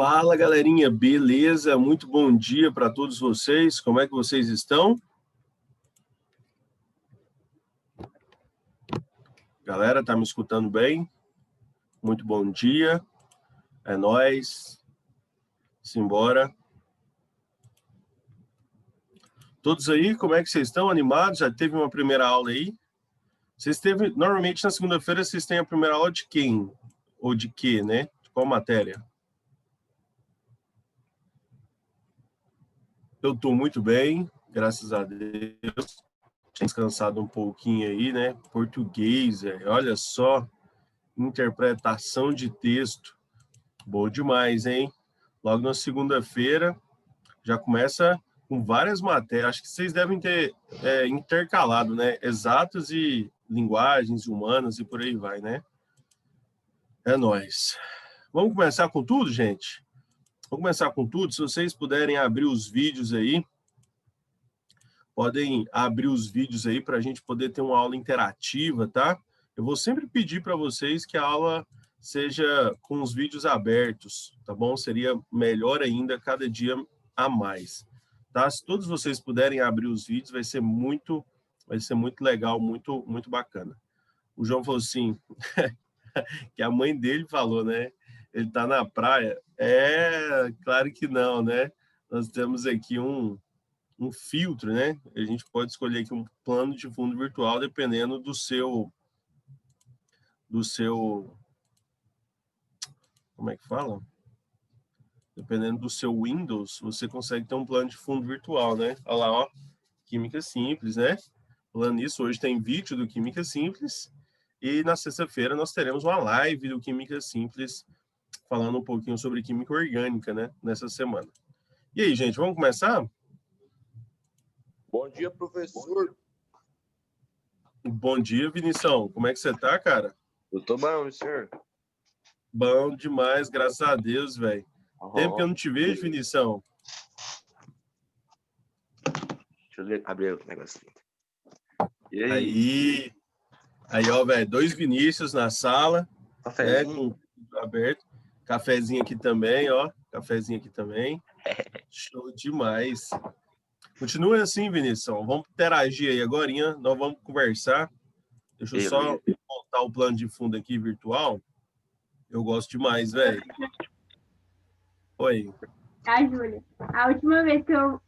Fala, galerinha, beleza? Muito bom dia para todos vocês. Como é que vocês estão? Galera, tá me escutando bem? Muito bom dia. É nóis. Simbora. Todos aí, como é que vocês estão? Animados? Já teve uma primeira aula aí? Normalmente na segunda-feira vocês têm a primeira aula de quem? Ou de quê, né? De qual matéria? Eu estou muito bem, graças a Deus. Tinha descansado um pouquinho aí, né? Português, olha só, interpretação de texto. Bom demais, hein? Logo na segunda-feira, já começa com várias matérias. Acho que vocês devem ter intercalado, né? Exatas e linguagens humanas e por aí vai, né? É nóis. Vamos começar com tudo, gente? Vamos começar com tudo. Se vocês puderem abrir os vídeos aí, podem abrir os vídeos aí para a gente poder ter uma aula interativa, tá? Eu vou sempre pedir para vocês que a aula seja com os vídeos abertos, tá bom? Seria melhor ainda cada dia a mais, tá? Se todos vocês puderem abrir os vídeos, vai ser muito legal, muito bacana. O João falou assim, que a mãe dele falou, né? Ele tá na praia. Claro que não, né? Nós temos aqui um filtro, né? A gente pode escolher aqui um plano de fundo virtual dependendo do seu, como é que fala? Dependendo do seu Windows, você consegue ter um plano de fundo virtual, né? Olha lá, ó, Química Simples, né? Falando nisso, hoje tem vídeo do Química Simples e na sexta-feira nós teremos uma live do Química Simples falando um pouquinho sobre química orgânica, né? Nessa semana. E aí, gente, vamos começar? Bom dia, professor. Bom dia, Vinição. Como é que você tá, cara? Eu tô bom, senhor. Bom demais, graças a Deus, velho. Tempo que eu não te vejo, Vinição. Deixa eu abrir o negócio. E aí? Aí, ó, velho, 2 Vinícius na sala, né, com o aberto. Cafezinho aqui também, ó. Cafezinho aqui também. Show demais. Continua assim, Vinição. Vamos interagir aí agora, nós vamos conversar. Deixa eu só montar o plano de fundo aqui virtual. Eu gosto demais, velho. Oi. A Júlia. A última vez que eu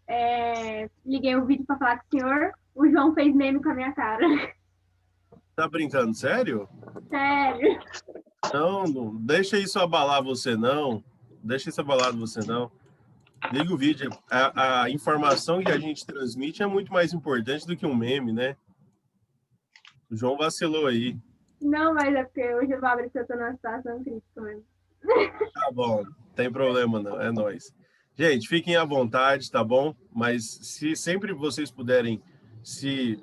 liguei o vídeo para falar com o senhor, o João fez meme com a minha cara. Tá brincando, sério? Sério. Não deixa isso abalar você, não. Deixa isso abalar você, não. Liga o vídeo. A informação que a gente transmite é muito mais importante do que um meme, né? O João vacilou aí. Não, mas é porque hoje eu vou abrir que eu tô numa situação crítica mesmo. Tá bom, não tem problema não, é nóis. Gente, fiquem à vontade, tá bom? Mas se sempre vocês puderem,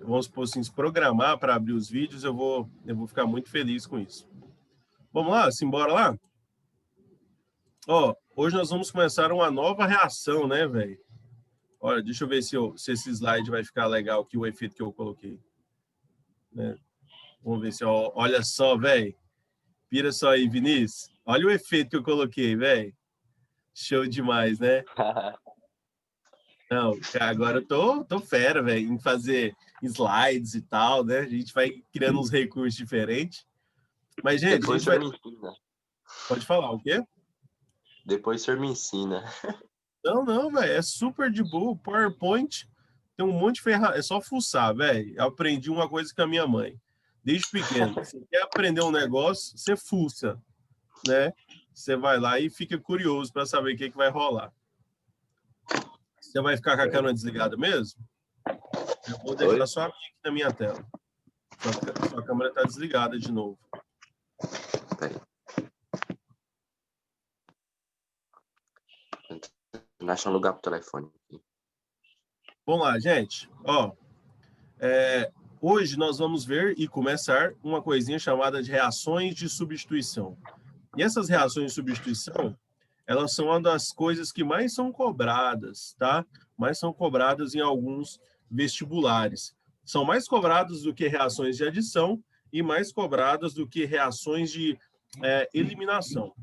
vamos supor assim, se programar para abrir os vídeos, eu vou ficar muito feliz com isso. Vamos lá? Simbora lá? Ó, hoje nós vamos começar uma nova reação, né, velho? Olha, deixa eu ver se esse slide vai ficar legal aqui, o efeito que eu coloquei. Né? Vamos ver se, ó, olha só, velho. Pira só aí, Vinícius. Olha o efeito que eu coloquei, velho. Show demais, né? Não, agora eu tô fera, velho, em fazer slides e tal, né? A gente vai criando uns recursos diferentes. Mas, gente, depois a gente me ensina. Pode falar, o quê? Depois o senhor me ensina. Não, velho, é super de boa. PowerPoint tem um monte de ferramenta, é só fuçar, velho. Eu aprendi uma coisa com a minha mãe. Desde pequeno, você quer aprender um negócio, você fuça, né? Você vai lá e fica curioso para saber o que vai rolar. Você vai ficar com a câmera desligada mesmo? Eu vou deixar só a minha aqui na minha tela. Sua câmera está desligada de novo. Não acha um lugar para o telefone. Vamos lá, gente. Ó, hoje nós vamos ver e começar uma coisinha chamada de reações de substituição. E essas reações de substituição, elas são uma das coisas que mais são cobradas, tá? Mais são cobradas em alguns vestibulares. São mais cobradas do que reações de adição e mais cobradas do que reações de eliminação.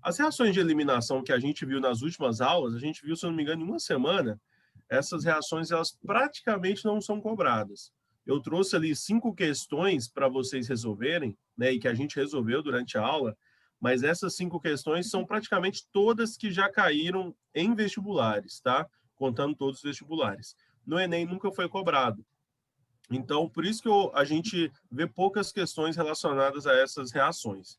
As reações de eliminação que a gente viu nas últimas aulas, a gente viu, se eu não me engano, em uma semana, essas reações elas praticamente não são cobradas. Eu trouxe ali 5 questões para vocês resolverem, né, e que a gente resolveu durante a aula, mas essas 5 questões são praticamente todas que já caíram em vestibulares, tá? Contando todos os vestibulares. No Enem nunca foi cobrado. Então, por isso que a gente vê poucas questões relacionadas a essas reações.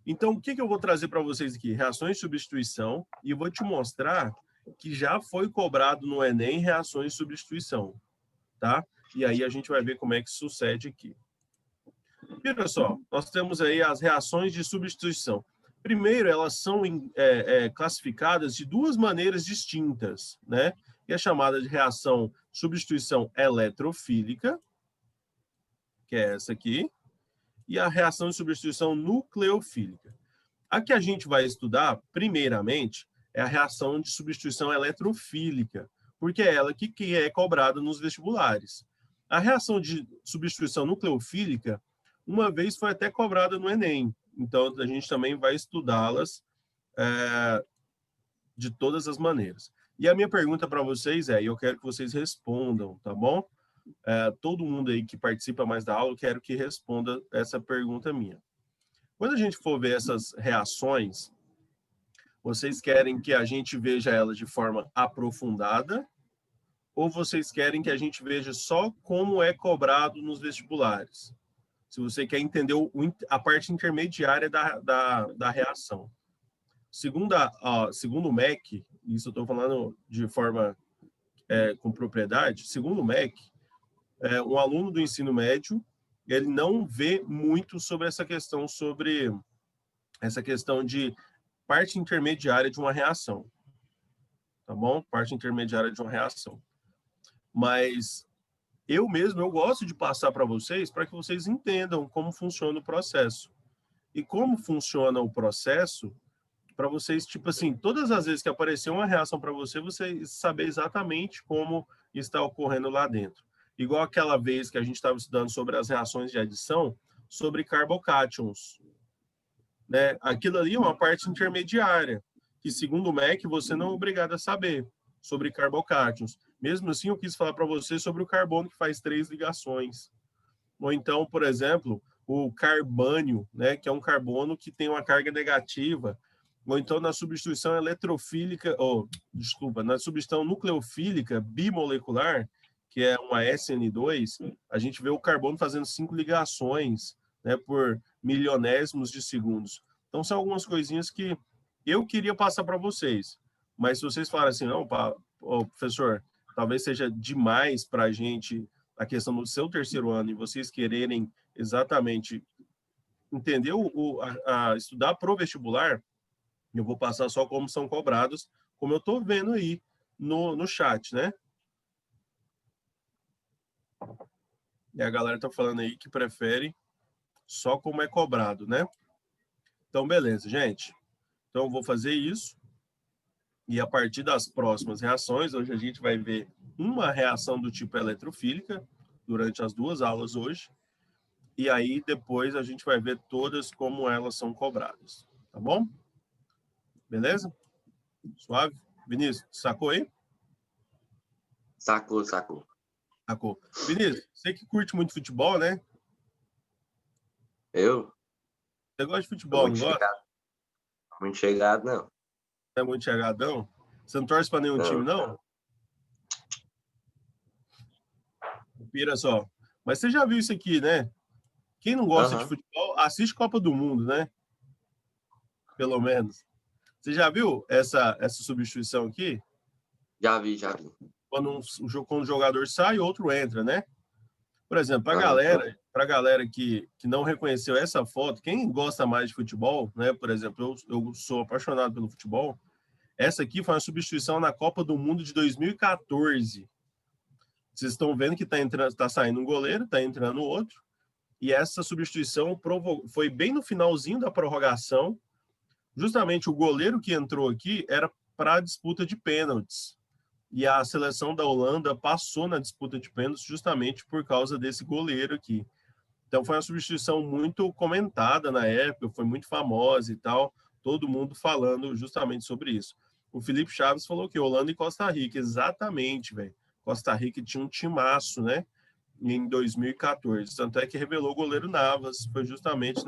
Então, o que eu vou trazer para vocês aqui? Reações de substituição, e eu vou te mostrar que já foi cobrado no Enem reações de substituição, tá? E aí a gente vai ver como é que sucede aqui. Olha só, nós temos aí as reações de substituição. Primeiro, elas são classificadas de 2 maneiras distintas, né? Que é chamada de reação substituição eletrofílica, que é essa aqui, e a reação de substituição nucleofílica. A que a gente vai estudar, primeiramente, é a reação de substituição eletrofílica, porque é ela que é cobrada nos vestibulares. A reação de substituição nucleofílica, uma vez foi até cobrada no Enem, então a gente também vai estudá-las de todas as maneiras. E a minha pergunta para vocês e eu quero que vocês respondam, tá bom? Todo mundo aí que participa mais da aula, eu quero que responda essa pergunta minha. Quando a gente for ver essas reações, vocês querem que a gente veja elas de forma aprofundada ou vocês querem que a gente veja só como é cobrado nos vestibulares? Se você quer entender a parte intermediária da reação. Segundo o MEC, isso eu estou falando de forma com propriedade, segundo o MEC, um aluno do ensino médio, ele não vê muito sobre essa questão de parte intermediária de uma reação. Tá bom? Parte intermediária de uma reação. Mas eu gosto de passar para vocês para que vocês entendam como funciona o processo. E como funciona o processo, para vocês, tipo assim, todas as vezes que aparecer uma reação para você saber exatamente como está ocorrendo lá dentro. Igual aquela vez que a gente estava estudando sobre as reações de adição, sobre carbocátions. Né? Aquilo ali é uma parte intermediária, que segundo o MEC você não é obrigado a saber sobre carbocátions. Mesmo assim, eu quis falar para você sobre o carbono que faz 3 ligações. Ou então, por exemplo, o carbânio, né, que é um carbono que tem uma carga negativa. Ou então na substituição eletrofílica, na substituição nucleofílica bimolecular, que é uma SN2, a gente vê o carbono fazendo 5 ligações, né, por milionésimos de segundos. Então, são algumas coisinhas que eu queria passar para vocês. Mas se vocês falarem assim, não, professor, talvez seja demais para a gente a questão do seu terceiro ano e vocês quererem exatamente entender estudar para o vestibular, eu vou passar só como são cobrados, como eu estou vendo aí no chat, né? E a galera está falando aí que prefere só como é cobrado, né? Então, beleza, gente. Então, eu vou fazer isso. E a partir das próximas reações, hoje a gente vai ver uma reação do tipo eletrofílica, durante as 2 aulas hoje. E aí, depois, a gente vai ver todas como elas são cobradas. Tá bom? Beleza? Suave? Vinícius, sacou aí? Sacou. Sacou. Vinícius, você que curte muito futebol, né? Eu? Você gosta de futebol, não gosta? Muito chegado, não. Não é muito chegadão? Você não torce para nenhum time, não? Pira só. Mas você já viu isso aqui, né? Quem não gosta de futebol, assiste Copa do Mundo, né? Pelo menos. Você já viu essa substituição aqui? Já vi. Quando o jogador sai, outro entra, né? Por exemplo, para a galera que não reconheceu essa foto, quem gosta mais de futebol, né? Por exemplo, eu sou apaixonado pelo futebol. Essa aqui foi uma substituição na Copa do Mundo de 2014. Vocês estão vendo que tá saindo um goleiro, tá entrando outro. E essa substituição foi bem no finalzinho da prorrogação. Justamente o goleiro que entrou aqui era para a disputa de pênaltis. E a seleção da Holanda passou na disputa de pênaltis justamente por causa desse goleiro aqui. Então foi uma substituição muito comentada na época, foi muito famosa e tal. todo mundo falando justamente sobre isso. O Felipe Chaves falou que Holanda e Costa Rica, exatamente, velho. Costa Rica tinha um timaço, né? Em 2014. Tanto é que revelou o goleiro Navas, foi justamente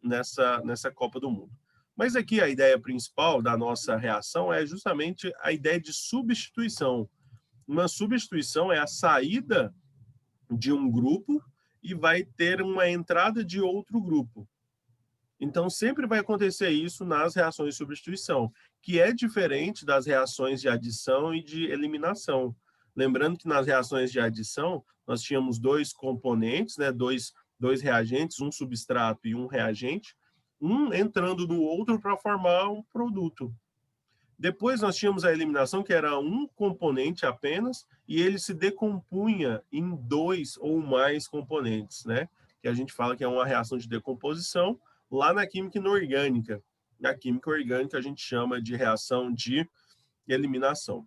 nessa Copa do Mundo. Mas aqui a ideia principal da nossa reação é justamente a ideia de substituição. Uma substituição é a saída de um grupo e vai ter uma entrada de outro grupo. Então, sempre vai acontecer isso nas reações de substituição, que é diferente das reações de adição e de eliminação. Lembrando que nas reações de adição, nós tínhamos dois componentes, né, dois reagentes, um substrato e um reagente, um entrando no outro para formar um produto. Depois nós tínhamos a eliminação, que era um componente apenas, e ele se decompunha em dois ou mais componentes, né? Que a gente fala que é uma reação de decomposição, lá na química inorgânica. Na química orgânica, a gente chama de reação de eliminação.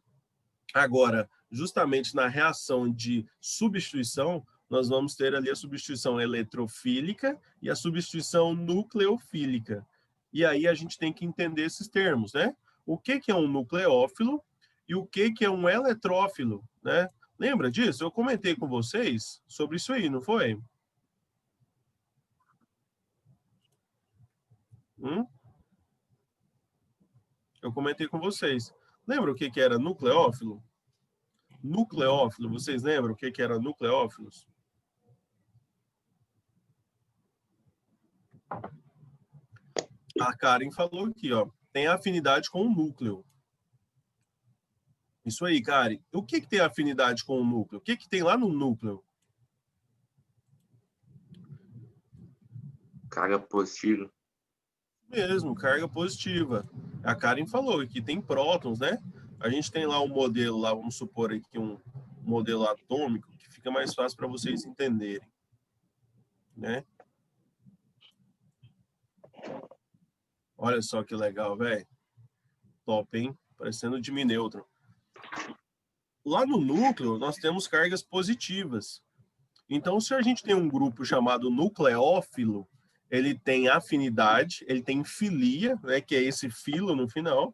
Agora, justamente na reação de substituição, nós vamos ter ali a substituição eletrofílica e a substituição nucleofílica. E aí a gente tem que entender esses termos, né? O que é um nucleófilo e o que é um eletrófilo, né? Lembra disso? Eu comentei com vocês sobre isso aí, não foi? Eu comentei com vocês. Lembra o que era nucleófilo? Nucleófilo, vocês lembram o que era nucleófilos? A Karen falou aqui, ó, tem afinidade com o núcleo. Isso aí, Karen. O que tem afinidade com o núcleo? O que tem lá no núcleo? Carga positiva. Mesmo, carga positiva. A Karen falou que tem prótons, né? A gente tem lá um modelo, lá, vamos supor aqui um modelo atômico, que fica mais fácil para vocês entenderem, né? Olha só que legal, velho. Top, hein? Parecendo de minêutron. Lá no núcleo, nós temos cargas positivas. Então, se a gente tem um grupo chamado nucleófilo, ele tem afinidade, ele tem filia, né, que é esse filo no final,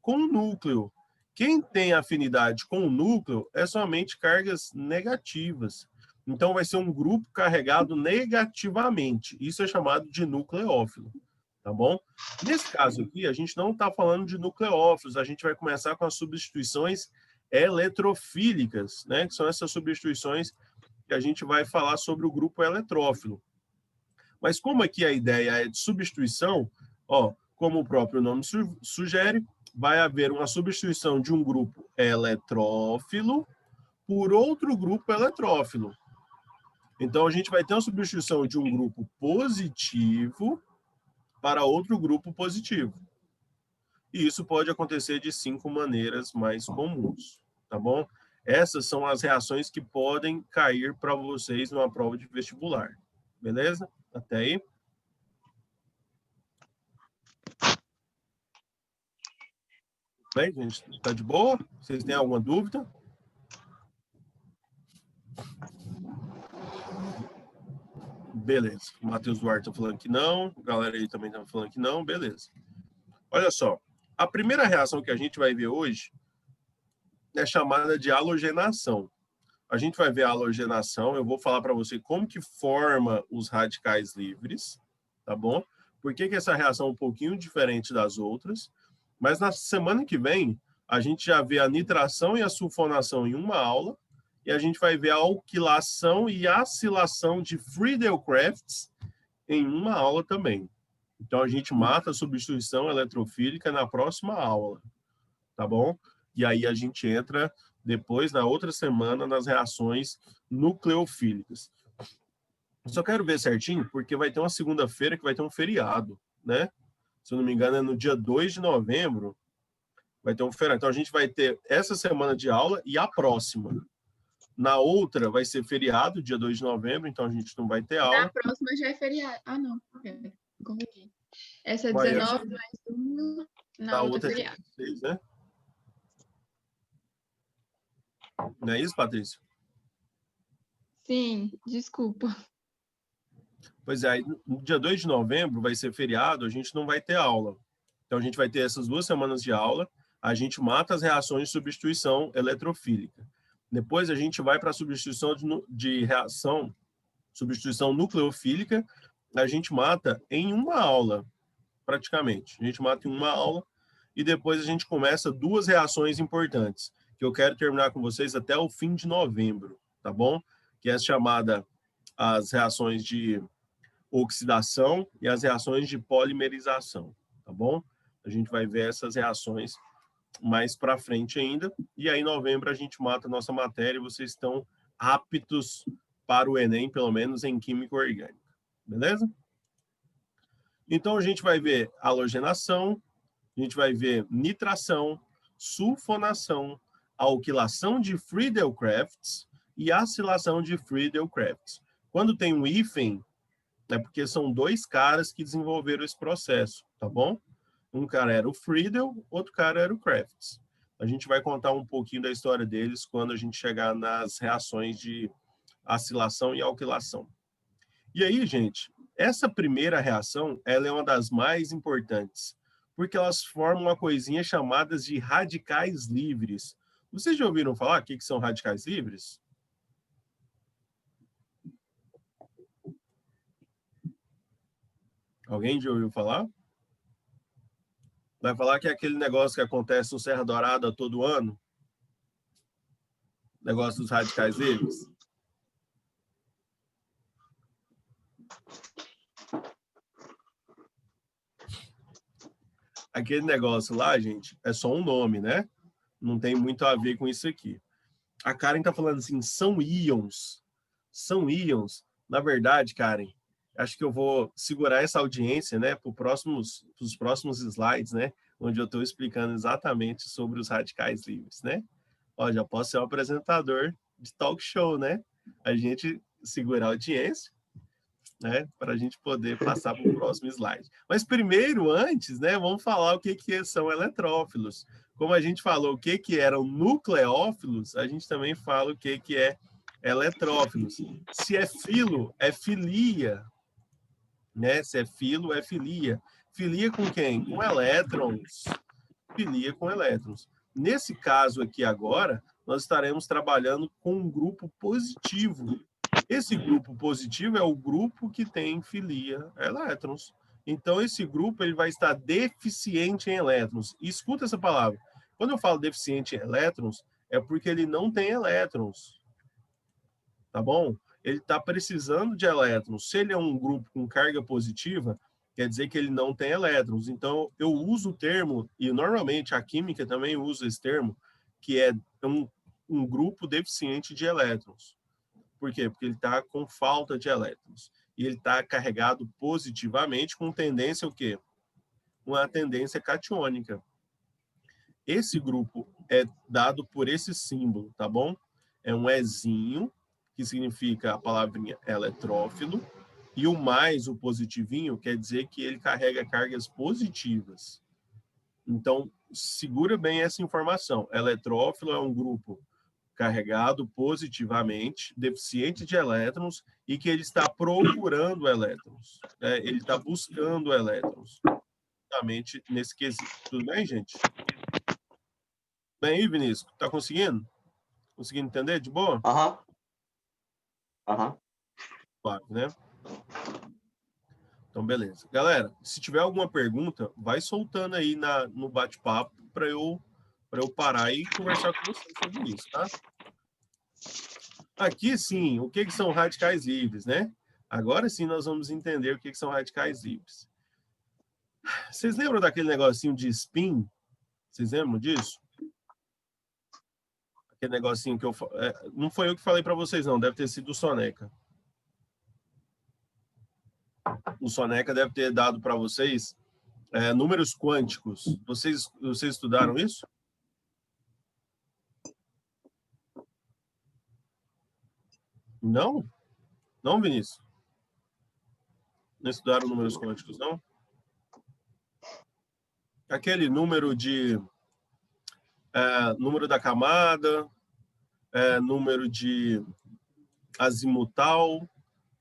com o núcleo. Quem tem afinidade com o núcleo é somente cargas negativas. Então, vai ser um grupo carregado negativamente. Isso é chamado de nucleófilo, tá bom? Nesse caso aqui, a gente não está falando de nucleófilos, a gente vai começar com as substituições eletrofílicas, né, que são essas substituições que a gente vai falar sobre o grupo eletrófilo. Mas como aqui a ideia é de substituição, ó, como o próprio nome sugere, vai haver uma substituição de um grupo eletrófilo por outro grupo eletrófilo. Então, a gente vai ter uma substituição de um grupo positivo para outro grupo positivo. E isso pode acontecer de 5 maneiras mais comuns, tá bom? Essas são as reações que podem cair para vocês numa prova de vestibular. Beleza? Até aí? Bem, gente, tá de boa? Vocês têm alguma dúvida? Beleza. O Matheus Duarte tá falando que não. A galera aí também tá falando que não. Beleza. Olha só. A primeira reação que a gente vai ver hoje é chamada de halogenação. A gente vai ver a halogenação. Eu vou falar para você como que forma os radicais livres, tá bom? Por que essa reação é um pouquinho diferente das outras? Mas na semana que vem, a gente já vê a nitração e a sulfonação em uma aula, e a gente vai ver a alquilação e acilação de Friedel-Crafts em uma aula também. Então, a gente mata a substituição eletrofílica na próxima aula, tá bom? E aí a gente entra depois, na outra semana, nas reações nucleofílicas. Eu só quero ver certinho, porque vai ter uma segunda-feira que vai ter um feriado, né? Se eu não me engano, é no dia 2 de novembro, vai ter um feriado. Então, a gente vai ter essa semana de aula e a próxima. Na outra, vai ser feriado, dia 2 de novembro, então a gente não vai ter aula. Na próxima já é feriado. Ah, não. Corrigi. Essa é Vai, 19 mais 1. Na outra é feriado. 16, né? Não é isso, Patrícia? Sim, desculpa. Pois é, aí no dia 2 de novembro vai ser feriado, a gente não vai ter aula. Então, a gente vai ter essas 2 semanas de aula, a gente mata as reações de substituição eletrofílica. Depois, a gente vai para a substituição de reação, substituição nucleofílica, a gente mata em uma aula, praticamente. A gente mata em uma aula e depois a gente começa 2 reações importantes, que eu quero terminar com vocês até o fim de novembro, tá bom? Que é chamada as reações de oxidação e as reações de polimerização, tá bom? A gente vai ver essas reações mais para frente ainda, e aí em novembro a gente mata a nossa matéria e vocês estão aptos para o Enem, pelo menos em Química Orgânica, beleza? Então a gente vai ver halogenação, a gente vai ver nitração, sulfonação, alquilação de Friedel-Crafts e acilação de Friedel-Crafts. Quando tem um hífen, é porque são 2 caras que desenvolveram esse processo, tá bom? Um cara era o Friedel, outro cara era o Crafts. A gente vai contar um pouquinho da história deles quando a gente chegar nas reações de acilação e alquilação. E aí, gente, essa primeira reação, ela é uma das mais importantes, porque elas formam uma coisinha chamada de radicais livres. Vocês já ouviram falar o que são radicais livres? Alguém já ouviu falar? Vai falar que é aquele negócio que acontece no Serra Dourada todo ano? Negócio dos radicais livres? Aquele negócio lá, gente, é só um nome, né? Não tem muito a ver com isso aqui. A Karen tá falando assim, são íons. São íons. Na verdade, Karen, acho que eu vou segurar essa audiência, né, para os próximos slides, né, onde eu estou explicando exatamente sobre os radicais livres, né? Ó, já posso ser um apresentador de talk show, né? A gente segurar a audiência, né, para a gente poder passar para o próximo slide. Mas primeiro, antes, né, vamos falar o que são eletrófilos. Como a gente falou o que eram nucleófilos, a gente também fala o que é eletrófilos. Se é filo, é filia, né? Se é filo, é filia. Filia com quem? Com elétrons. Filia com elétrons. Nesse caso aqui agora, nós estaremos trabalhando com um grupo positivo. Esse grupo positivo é o grupo que tem filia a elétrons. Então, esse grupo ele vai estar deficiente em elétrons. E escuta essa palavra. Quando eu falo deficiente em elétrons, é porque ele não tem elétrons. Tá bom? Ele está precisando de elétrons. Se ele é um grupo com carga positiva, quer dizer que ele não tem elétrons. Então, eu uso o termo, e normalmente a química também usa esse termo, que é um grupo deficiente de elétrons. Por quê? Porque ele está com falta de elétrons. E ele está carregado positivamente com tendência o quê? Uma tendência catiônica. Esse grupo é dado por esse símbolo, tá bom? É um Ezinho, que significa a palavrinha eletrófilo, e o mais, o positivinho, quer dizer que ele carrega cargas positivas. Então, segura bem essa informação. Eletrófilo é um grupo carregado positivamente, deficiente de elétrons, e que ele está procurando elétrons. Né? Ele está buscando elétrons. Exatamente nesse quesito. Tudo bem, gente? Bem aí, Vinícius? Tá conseguindo? Conseguindo entender de boa? Claro, né? Então, beleza. Galera, se tiver alguma pergunta, vai soltando aí no bate-papo para eu parar e conversar com vocês sobre isso, tá? Aqui, sim, o que são radicais livres, né? Agora sim nós vamos entender o que são radicais livres. Vocês lembram daquele negocinho de spin? Vocês lembram disso? Aquele negocinho que não foi eu que falei para vocês, não. Deve ter sido o Soneca. O Soneca deve ter dado para vocês números quânticos. Vocês estudaram isso? Não? Não, Vinícius? Não estudaram números quânticos, não? Aquele número de... número da camada, número de azimutal,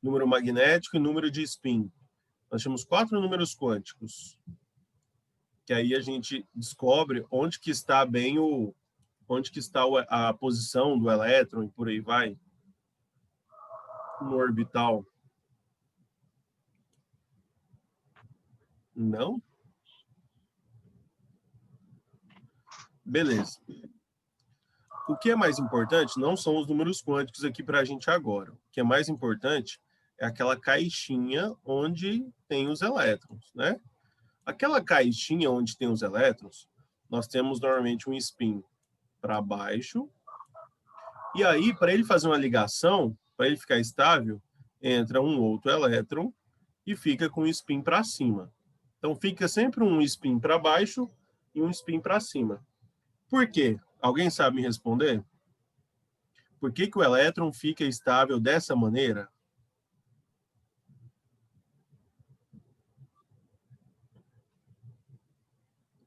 número magnético e número de spin. Nós temos 4 números quânticos. Que aí a gente descobre onde que está a posição do elétron e por aí vai. No orbital. Não? Beleza. O que é mais importante não são os números quânticos aqui para a gente agora. O que é mais importante é aquela caixinha onde tem os elétrons, né? Aquela caixinha onde tem os elétrons, nós temos normalmente um spin para baixo. E aí, para ele fazer uma ligação, para ele ficar estável, entra um outro elétron e fica com o spin para cima. Então, fica sempre um spin para baixo e um spin para cima. Por quê? Alguém sabe me responder? Por que que o elétron fica estável dessa maneira?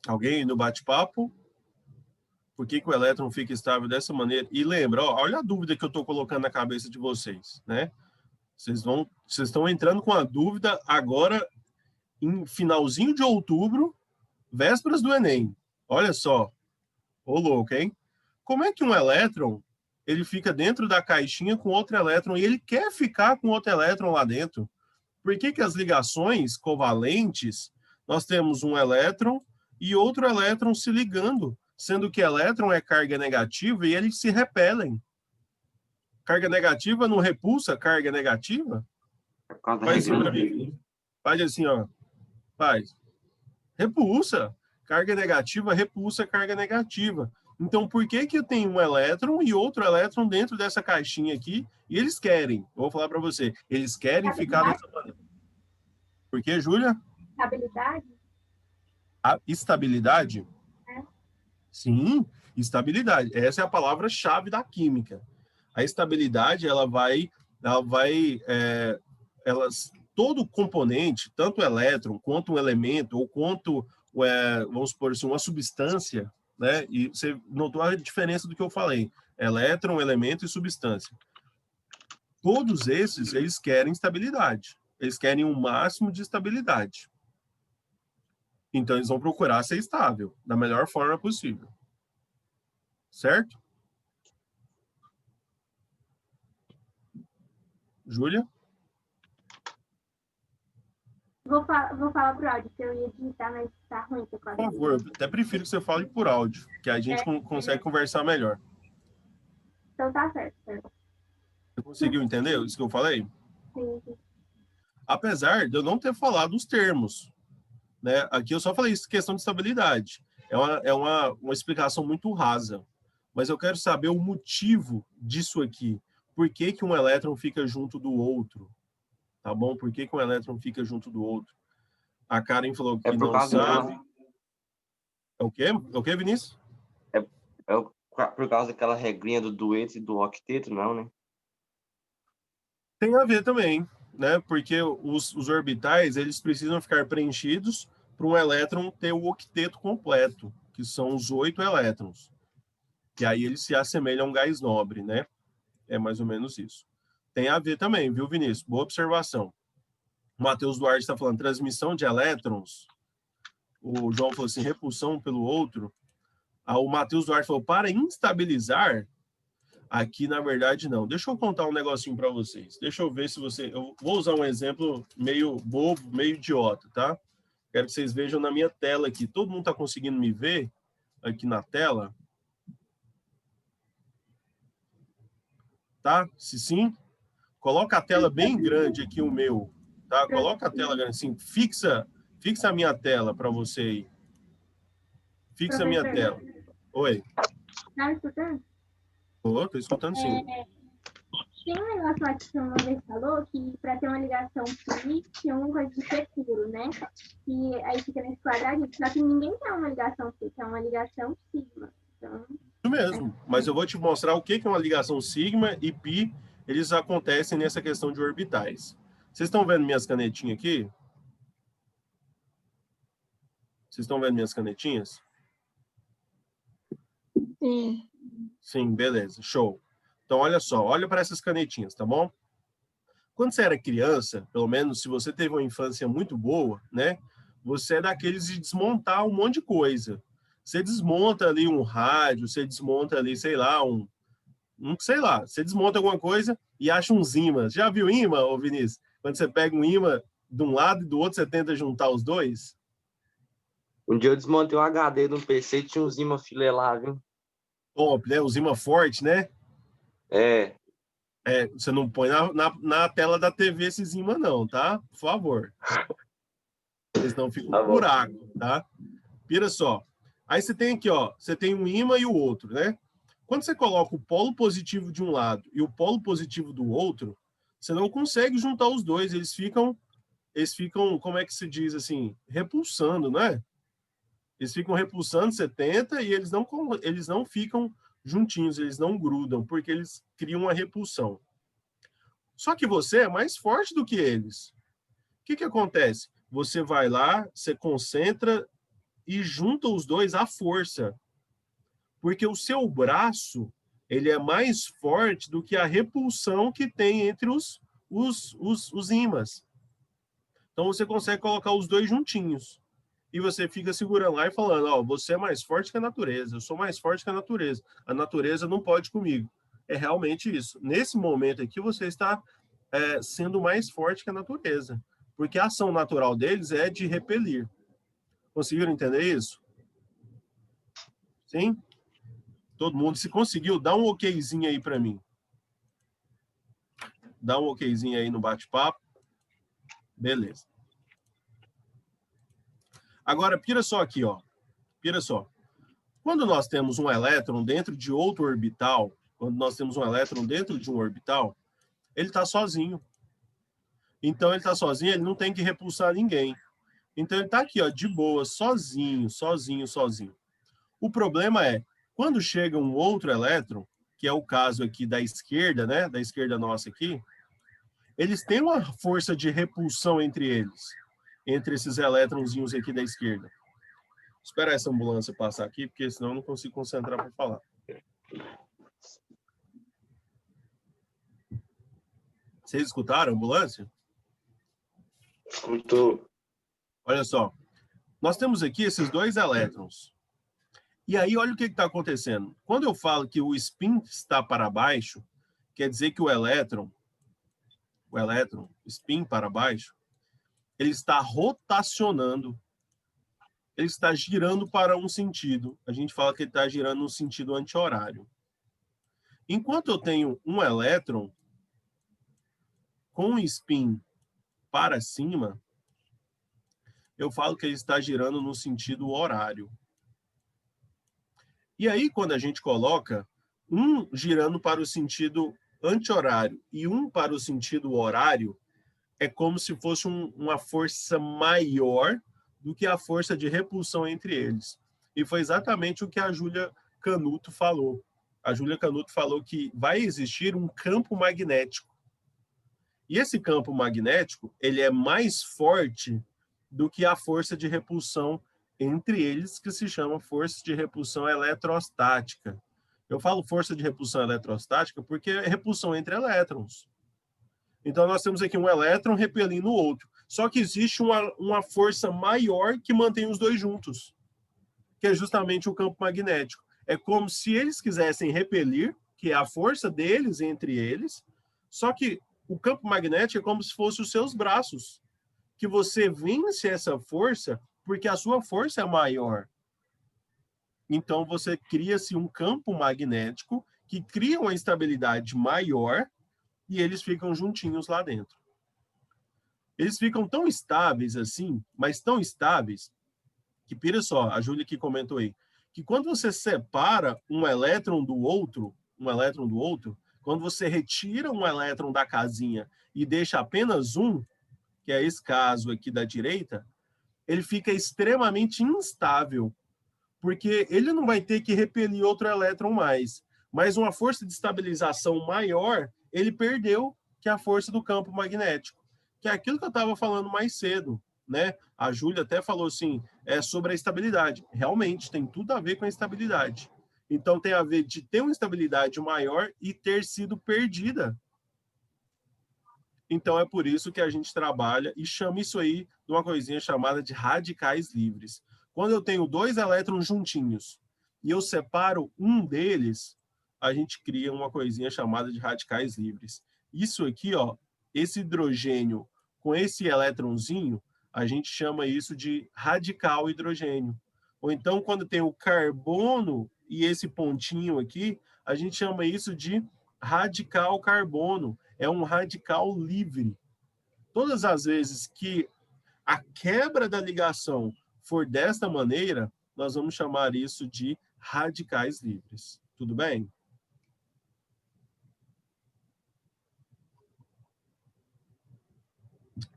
Alguém no bate-papo? Por que que o elétron fica estável dessa maneira? E lembra, ó, olha a dúvida que eu estou colocando na cabeça de vocês, né? Vocês estão entrando com a dúvida agora em finalzinho de outubro, vésperas do Enem. Olha só, ô louco, hein? Como é que um elétron ele fica dentro da caixinha com outro elétron e ele quer ficar com outro elétron lá dentro? Por que que as ligações covalentes, nós temos um elétron e outro elétron se ligando, sendo que elétron é carga negativa e eles se repelem. Carga negativa não repulsa carga negativa? Por causa da Faz assim regra. pra mim. Faz assim, ó. Faz. Repulsa. Carga negativa repulsa carga negativa. Então, por que que eu tenho um elétron e outro elétron dentro dessa caixinha aqui? E eles querem, eu vou falar para você, eles querem ficar dessa maneira. Por que, Júlia? Estabilidade? A estabilidade? É. Sim, estabilidade. Essa é a palavra-chave da química. A estabilidade, todo componente, tanto o elétron, quanto um elemento, ou quanto, vamos supor assim, uma substância, né? E você notou a diferença do que eu falei: elétron, elemento e substância. Todos esses, eles querem estabilidade. Eles querem um máximo de estabilidade. Então, eles vão procurar ser estável, da melhor forma possível. Certo? Júlia? Vou falar pro áudio, que eu ia digitar, mas tá ruim. Por favor, eu até prefiro que você fale por áudio, que a gente consegue conversar melhor. Então tá certo. Você conseguiu entender isso que eu falei? Sim, sim. Apesar de eu não ter falado os termos, né? Aqui eu só falei isso, questão de estabilidade. É uma explicação muito rasa. Mas eu quero saber o motivo disso aqui. Por que que um elétron fica junto do outro? Tá bom? Por que que um elétron fica junto do outro? A Karen falou que É por não causa sabe. É o quê? É o quê, Vinícius? por causa daquela regrinha do dueto e do octeto, não, né? Tem a ver também, né? Porque os orbitais, eles precisam ficar preenchidos para um elétron ter o octeto completo, que são os 8 elétrons. Que aí eles se assemelham a um gás nobre, né? É mais ou menos isso. Tem a ver também, viu, Vinícius? Boa observação. O Matheus Duarte está falando transmissão de elétrons. O João falou assim, repulsão pelo outro. O Matheus Duarte falou, para instabilizar, aqui na verdade não. Deixa eu contar um negocinho para vocês. Deixa eu ver se você... Eu vou usar um exemplo meio bobo, meio idiota, tá? Quero que vocês vejam na minha tela aqui. Todo mundo está conseguindo me ver aqui na tela? Tá? Se sim, coloca a tela bem grande aqui, o meu. Tá? Coloca a tela grande assim. Fixa a minha tela para você aí. Fixa a minha tela. Oi. Tá escutando? Tô escutando sim. Tem um negócio lá que você uma vez falou que para ter uma ligação pi, tinha uma coisa de ser puro, né? E aí fica nesse quadradinho. Só que ninguém quer uma ligação pi, é uma ligação sigma. Então, Isso mesmo. Mas eu vou te mostrar o que é uma ligação sigma e pi. Eles acontecem nessa questão de orbitais. Vocês estão vendo minhas canetinhas aqui? Vocês estão vendo minhas canetinhas? Sim. Sim, beleza. Show. Então, olha só. Olha para essas canetinhas, tá bom? quando você era criança, pelo menos se você teve uma infância muito boa, né? Você é daqueles de desmontar um monte de coisa. Você desmonta ali um rádio, você desmonta ali, sei lá, sei lá, você desmonta alguma coisa e acha uns ímãs. Já viu ímã, ô Vinícius? Quando você pega um ímã de um lado e do outro, você tenta juntar os dois? Um dia eu desmontei um HD no PC e tinha uns imã filé lá, viu? Top, né? Os ímã forte, né? É, Você não põe na tela da TV esses ímã não, tá? Por favor. Porque senão fica tá um bom. buraco, tá? Pira só. Aí você tem aqui, ó, você tem um ímã e o outro, né? Quando você coloca o polo positivo de um lado e o polo positivo do outro, você não consegue juntar os dois, eles ficam, como é que se diz assim, repulsando, né? Eles ficam repulsando, você tenta e eles não ficam juntinhos, eles não grudam, porque eles criam uma repulsão. Só que você é mais forte do que eles. O que acontece? Você vai lá, você concentra e junta os dois à força. Porque o seu braço, ele é mais forte do que a repulsão que tem entre os ímãs. Então você consegue colocar os dois juntinhos. E você fica segurando lá e falando, ó, você é mais forte que a natureza, eu sou mais forte que a natureza não pode comigo. É realmente isso. Nesse momento aqui, você está sendo mais forte que a natureza, porque a ação natural deles é de repelir. Conseguiram entender isso? Sim? Todo mundo, se conseguiu, dá um okzinho aí para mim. Dá um okzinho aí no bate-papo. Beleza. Agora, pira só aqui, ó. Pira só. Quando nós temos um elétron dentro de outro orbital, quando nós temos um elétron dentro de um orbital, ele está sozinho. Então, ele está sozinho, ele não tem que repulsar ninguém. Então, ele está aqui, ó, de boa, sozinho, sozinho, sozinho. O problema é, quando chega um outro elétron, que é o caso aqui da esquerda, né, da esquerda nossa aqui, eles têm uma força de repulsão entre eles, entre esses elétronzinhos aqui da esquerda. Vou esperar essa ambulância passar aqui, porque senão eu não consigo concentrar para falar. Vocês escutaram a ambulância? Escutou. Olha só. Nós temos aqui esses dois elétrons. E aí, olha o que está acontecendo. Quando eu falo que o spin está para baixo, quer dizer que o elétron, spin para baixo, ele está rotacionando, ele está girando para um sentido. A gente fala que ele está girando no sentido anti-horário. Enquanto eu tenho um elétron com spin para cima, eu falo que ele está girando no sentido horário. E aí, quando a gente coloca um girando para o sentido anti-horário e um para o sentido horário, é como se fosse uma força maior do que a força de repulsão entre eles. E foi exatamente o que a Júlia Canuto falou. A Júlia Canuto falou que vai existir um campo magnético. E esse campo magnético, ele é mais forte do que a força de repulsão entre eles, que se chama força de repulsão eletrostática. Eu falo força de repulsão eletrostática porque é repulsão entre elétrons. Então, nós temos aqui um elétron repelindo o outro. Só que existe uma força maior que mantém os dois juntos, que é justamente o campo magnético. É como se eles quisessem repelir, que é a força deles entre eles, só que o campo magnético é como se fosse os seus braços, que você vence essa força porque a sua força é maior. Então, você cria-se um campo magnético que cria uma estabilidade maior e eles ficam juntinhos lá dentro. Eles ficam tão estáveis assim, mas tão estáveis, que, pira só, a Júlia que comentou aí, que quando você separa um elétron do outro, quando você retira um elétron da casinha e deixa apenas um, que é esse caso aqui da direita, ele fica extremamente instável, porque ele não vai ter que repelir outro elétron mais, mas uma força de estabilização maior, ele perdeu, que é a força do campo magnético, que é aquilo que eu estava falando mais cedo, né? A Júlia até falou assim, sobre a estabilidade. Realmente, tem tudo a ver com a estabilidade. Então, tem a ver de ter uma estabilidade maior e ter sido perdida. Então, é por isso que a gente trabalha e chama isso aí de uma coisinha chamada de radicais livres. Quando eu tenho dois elétrons juntinhos e eu separo um deles, a gente cria uma coisinha chamada de radicais livres. Isso aqui, ó, esse hidrogênio com esse elétronzinho, a gente chama isso de radical hidrogênio. Ou então, quando tem o carbono e esse pontinho aqui, a gente chama isso de radical carbono. É um radical livre. Todas as vezes que a quebra da ligação for desta maneira, nós vamos chamar isso de radicais livres. Tudo bem?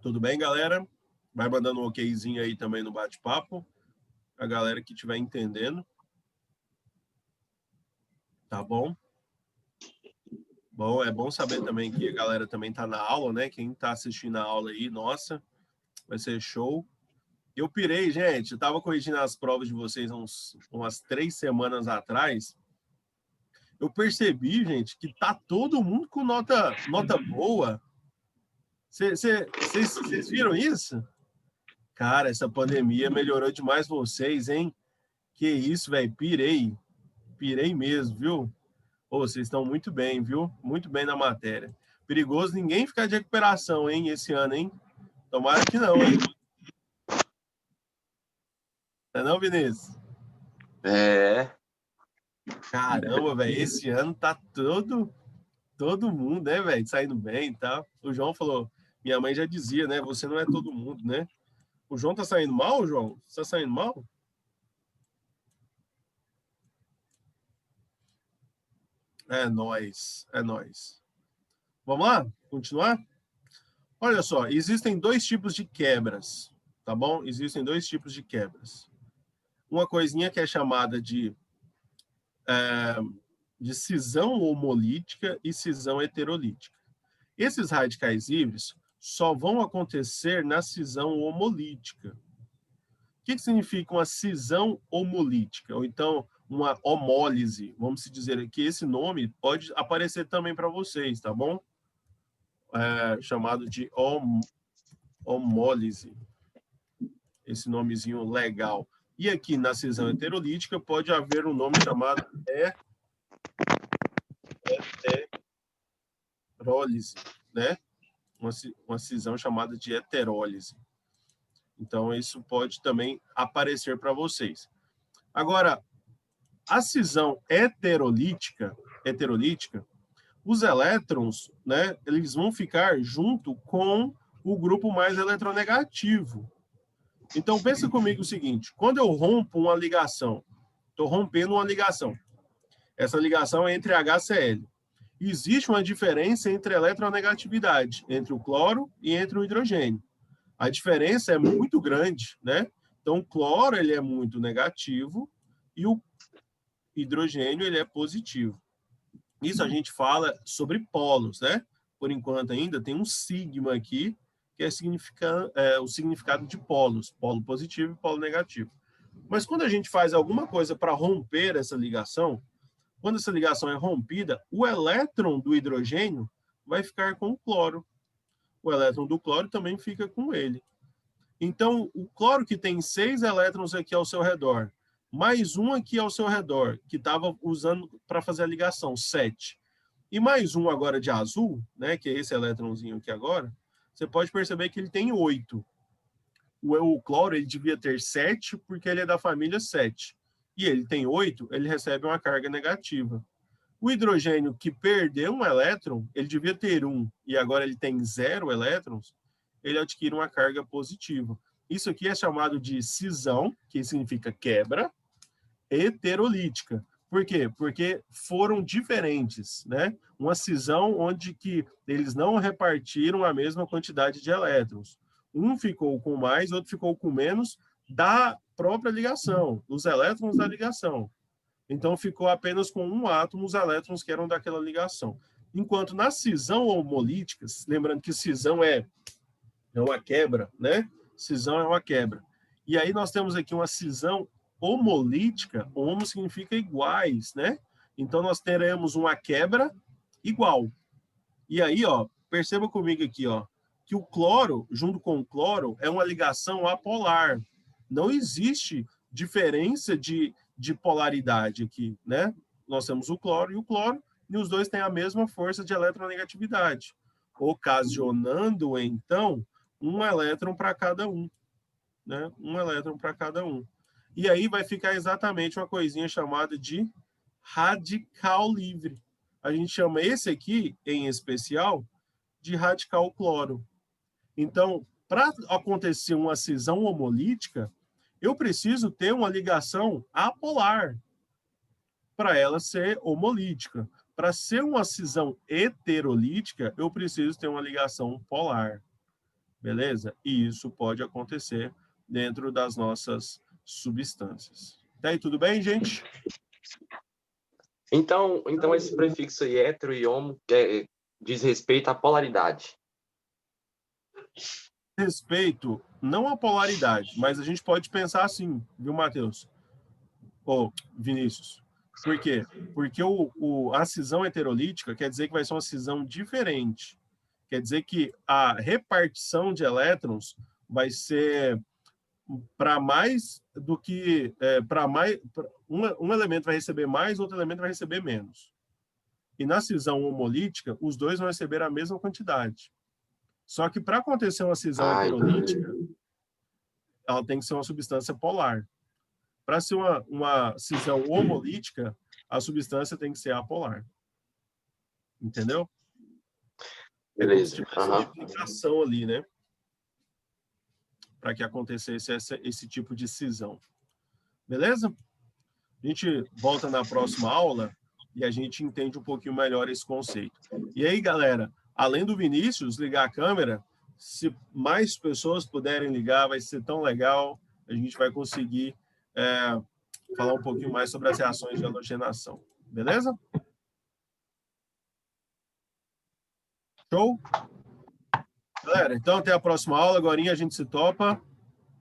Tudo bem, galera? Vai mandando um okzinho aí também no bate-papo. A galera que estiver entendendo. Tá bom? Bom, é bom saber também que a galera também tá na aula, né? Quem tá assistindo a aula aí, nossa, vai ser show. Eu pirei, gente. Eu tava corrigindo as provas de vocês umas 3 semanas atrás. Eu percebi, gente, que tá todo mundo com nota boa. Vocês viram isso? Cara, essa pandemia melhorou demais vocês, hein? Que isso, velho. Pirei. Pirei mesmo, viu? Ô, vocês estão muito bem, viu? Muito bem na matéria. Perigoso ninguém ficar de recuperação, hein, esse ano, hein? Tomara que não, hein? Não é não, Vinícius? É. Caramba, velho, esse ano tá todo mundo, né, velho, saindo bem e tal. O João falou, minha mãe já dizia, né, você não é todo mundo, né? O João tá saindo mal, João? Você tá saindo mal? É nóis, é nóis. Vamos lá? Continuar? Olha só, existem 2 tipos de quebras, tá bom? Existem 2 tipos de quebras. Uma coisinha que é chamada de cisão homolítica e cisão heterolítica. Esses radicais livres só vão acontecer na cisão homolítica. O que significa uma cisão homolítica? Ou então, uma homólise, vamos dizer aqui, esse nome pode aparecer também para vocês, tá bom? Chamado de homólise. Esse nomezinho legal. E aqui na cisão heterolítica pode haver um nome chamado heterólise, né? Uma cisão chamada de heterólise. Então, isso pode também aparecer para vocês. Agora, a cisão heterolítica, os elétrons, né, eles vão ficar junto com o grupo mais eletronegativo. Então, pensa comigo o seguinte, quando eu rompo uma ligação, estou rompendo uma ligação, essa ligação é entre HCl. Existe uma diferença entre a eletronegatividade, entre o cloro e entre o hidrogênio. A diferença é muito grande, né? Então, o cloro ele é muito negativo e o hidrogênio ele é positivo. Isso a gente fala sobre polos, né? Por enquanto ainda tem um sigma aqui, que é o significado de polos, polo positivo e polo negativo. Mas quando a gente faz alguma coisa para romper essa ligação, quando essa ligação é rompida, o elétron do hidrogênio vai ficar com o cloro. O elétron do cloro também fica com ele. Então, o cloro que tem 6 elétrons aqui ao seu redor, mais um aqui ao seu redor, que estava usando para fazer a ligação, 7. E mais um agora de azul, né, que é esse elétronzinho aqui agora, você pode perceber que ele tem 8. O cloro ele devia ter 7, porque ele é da família 7. E ele tem 8, ele recebe uma carga negativa. O hidrogênio que perdeu um elétron, ele devia ter 1, e agora ele tem 0 elétrons, ele adquire uma carga positiva. Isso aqui é chamado de cisão, que significa quebra, heterolítica. Por quê? Porque foram diferentes, né? Uma cisão onde que eles não repartiram a mesma quantidade de elétrons. Um ficou com mais, outro ficou com menos da própria ligação, dos elétrons da ligação. Então, ficou apenas com um átomo os elétrons que eram daquela ligação. Enquanto na cisão homolítica, lembrando que cisão é uma quebra, né? Cisão é uma quebra. E aí nós temos aqui uma cisão homolítica, homo significa iguais, né? Então, nós teremos uma quebra igual. E aí, ó, perceba comigo aqui, ó, que o cloro, junto com o cloro, é uma ligação apolar. Não existe diferença de polaridade aqui, né? Nós temos o cloro, e os dois têm a mesma força de eletronegatividade, ocasionando, então, um elétron para cada um, né? Um elétron para cada um. E aí vai ficar exatamente uma coisinha chamada de radical livre. A gente chama esse aqui, em especial, de radical cloro. Então, para acontecer uma cisão homolítica, eu preciso ter uma ligação apolar para ela ser homolítica. Para ser uma cisão heterolítica, eu preciso ter uma ligação polar. Beleza? E isso pode acontecer dentro das nossas substâncias. Tá aí, tudo bem, gente? Então esse prefixo aí, hétero e homo, diz respeito à polaridade. Respeito, não à polaridade, mas a gente pode pensar assim, viu, Matheus? Ou Vinícius. Por quê? Porque a cisão heterolítica quer dizer que vai ser uma cisão diferente. Quer dizer que a repartição de elétrons vai ser para mais do que... um elemento vai receber mais, outro elemento vai receber menos. E na cisão homolítica, os dois vão receber a mesma quantidade. Só que para acontecer uma cisão heterolítica, ela tem que ser uma substância polar. Para ser uma cisão homolítica, a substância tem que ser apolar. Entendeu? Beleza. Essa implicação ali, né? Para que acontecesse esse tipo de cisão. Beleza? A gente volta na próxima aula e a gente entende um pouquinho melhor esse conceito. E aí, galera, além do Vinícius ligar a câmera, se mais pessoas puderem ligar, vai ser tão legal. A gente vai conseguir falar um pouquinho mais sobre as reações de halogenação. Beleza? Show? Galera, então até a próxima aula. Agora a gente se topa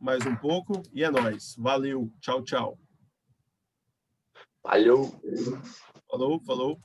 mais um pouco e é nóis. Valeu. Tchau, tchau. Valeu. Falou, falou.